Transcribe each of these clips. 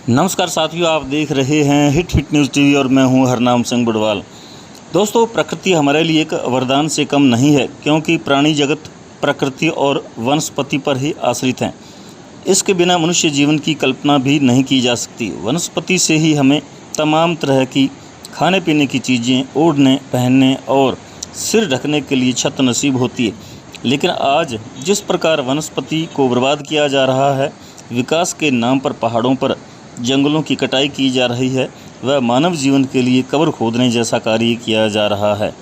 नमस्कार साथियों, आप देख रहे हैं हिट हिट न्यूज़ टीवी और मैं हूं हरनाम सिंह बुडवाल। दोस्तों, प्रकृति हमारे लिए एक वरदान से कम नहीं है, क्योंकि प्राणी जगत प्रकृति और वनस्पति पर ही आश्रित हैं। इसके बिना मनुष्य जीवन की कल्पना भी नहीं की जा सकती। वनस्पति से ही हमें तमाम तरह की खाने पीने की चीज़ें, ओढ़ने पहनने और सिर ढकने के लिए छत नसीब होती है। लेकिन आज जिस प्रकार वनस्पति को बर्बाद किया जा रहा है, विकास के नाम पर पहाड़ों पर जंगलों की कटाई की जा रही है, वह मानव जीवन के लिए कब्र खोदने जैसा कार्य किया जा रहा है।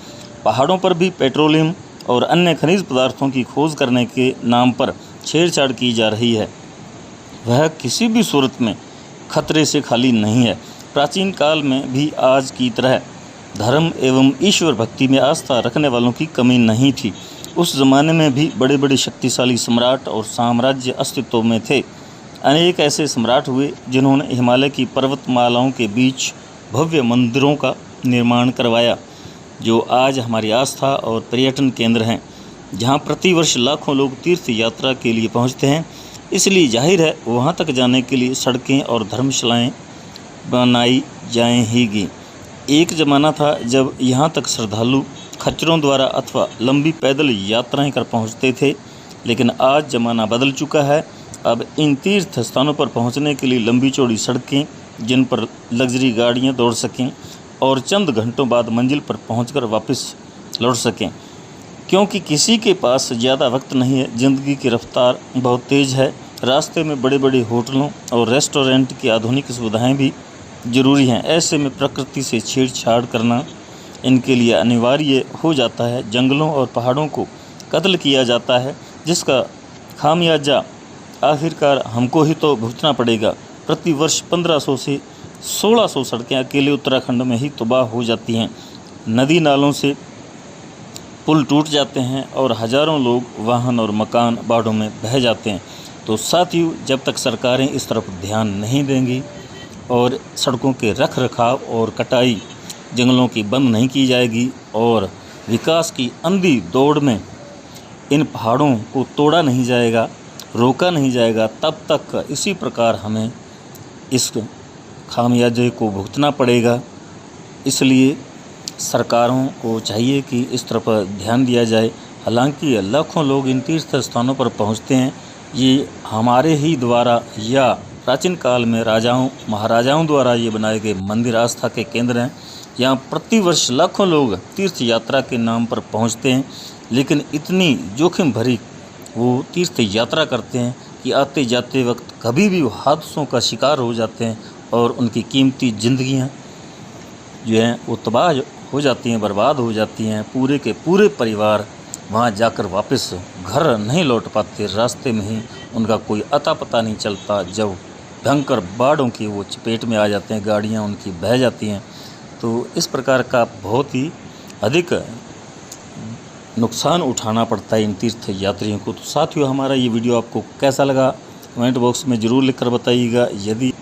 पहाड़ों पर भी पेट्रोलियम और अन्य खनिज पदार्थों की खोज करने के नाम पर छेड़छाड़ की जा रही है। वह किसी भी सूरत में खतरे से खाली नहीं है। प्राचीन काल में भी आज की तरह धर्म एवं ईश्वर भक्ति में आस्था रखने वालों की कमी नहीं थी। उस ज़माने में भी बड़े बड़े शक्तिशाली सम्राट और साम्राज्य अस्तित्व में थे। अनेक ऐसे सम्राट हुए जिन्होंने हिमालय की पर्वतमालाओं के बीच भव्य मंदिरों का निर्माण करवाया, जो आज हमारी आस्था और पर्यटन केंद्र हैं, जहां प्रतिवर्ष लाखों लोग तीर्थ यात्रा के लिए पहुंचते हैं। इसलिए जाहिर है, वहां तक जाने के लिए सड़कें और धर्मशालाएं बनाई जाएंगी। एक ज़माना था जब यहाँ तक श्रद्धालु खच्चरों द्वारा अथवा लंबी पैदल यात्राएं कर पहुँचते थे, लेकिन आज ज़माना बदल चुका है। अब इन तीर्थ स्थानों पर पहुँचने के लिए लंबी चौड़ी सड़कें, जिन पर लग्जरी गाड़ियाँ दौड़ सकें और चंद घंटों बाद मंजिल पर पहुँचकर वापस लौट सकें, क्योंकि किसी के पास ज़्यादा वक्त नहीं है। ज़िंदगी की रफ्तार बहुत तेज़ है। रास्ते में बड़े बड़े होटलों और रेस्टोरेंट की आधुनिक सुविधाएं भी ज़रूरी हैं। ऐसे में प्रकृति से छेड़छाड़ करना इनके लिए अनिवार्य हो जाता है। जंगलों और पहाड़ों को कत्ल किया जाता है, जिसका खामियाजा आखिरकार हमको ही तो भुगतना पड़ेगा। प्रतिवर्ष 1500 से 1600 सड़कें अकेले उत्तराखंड में ही तबाह हो जाती हैं। नदी नालों से पुल टूट जाते हैं और हज़ारों लोग, वाहन और मकान बाढ़ों में बह जाते हैं। तो साथियों, जब तक सरकारें इस तरफ ध्यान नहीं देंगी और सड़कों के रख रखाव और कटाई जंगलों की बंद नहीं की जाएगी और विकास की अंधी दौड़ में इन पहाड़ों को तोड़ा नहीं जाएगा, रोका नहीं जाएगा, तब तक इसी प्रकार हमें इस खामियाजे को भुगतना पड़ेगा। इसलिए सरकारों को चाहिए कि इस तरफ ध्यान दिया जाए। हालांकि लाखों लोग इन तीर्थ स्थानों पर पहुंचते हैं। ये हमारे ही द्वारा या प्राचीन काल में राजाओं महाराजाओं द्वारा ये बनाए गए मंदिर आस्था के केंद्र हैं। यहाँ प्रतिवर्ष लाखों लोग तीर्थ यात्रा के नाम पर पहुंचते हैं, लेकिन इतनी जोखिम भरी वो तीर्थ यात्रा करते हैं कि आते जाते वक्त कभी भी वो हादसों का शिकार हो जाते हैं और उनकी कीमती ज़िंदगियाँ जो हैं वो तबाह हो जाती हैं, बर्बाद हो जाती हैं। पूरे के पूरे परिवार वहाँ जाकर वापस घर नहीं लौट पाते। रास्ते में ही उनका कोई अता पता नहीं चलता, जब भयंकर बाढ़ों की वो चपेट में आ जाते हैं, गाड़ियाँ उनकी बह जाती हैं। तो इस प्रकार का बहुत ही अधिक नुकसान उठाना पड़ता है इन तीर्थ यात्रियों को। तो साथियों, हमारा ये वीडियो आपको कैसा लगा, कमेंट बॉक्स में ज़रूर लिखकर बताइएगा। यदि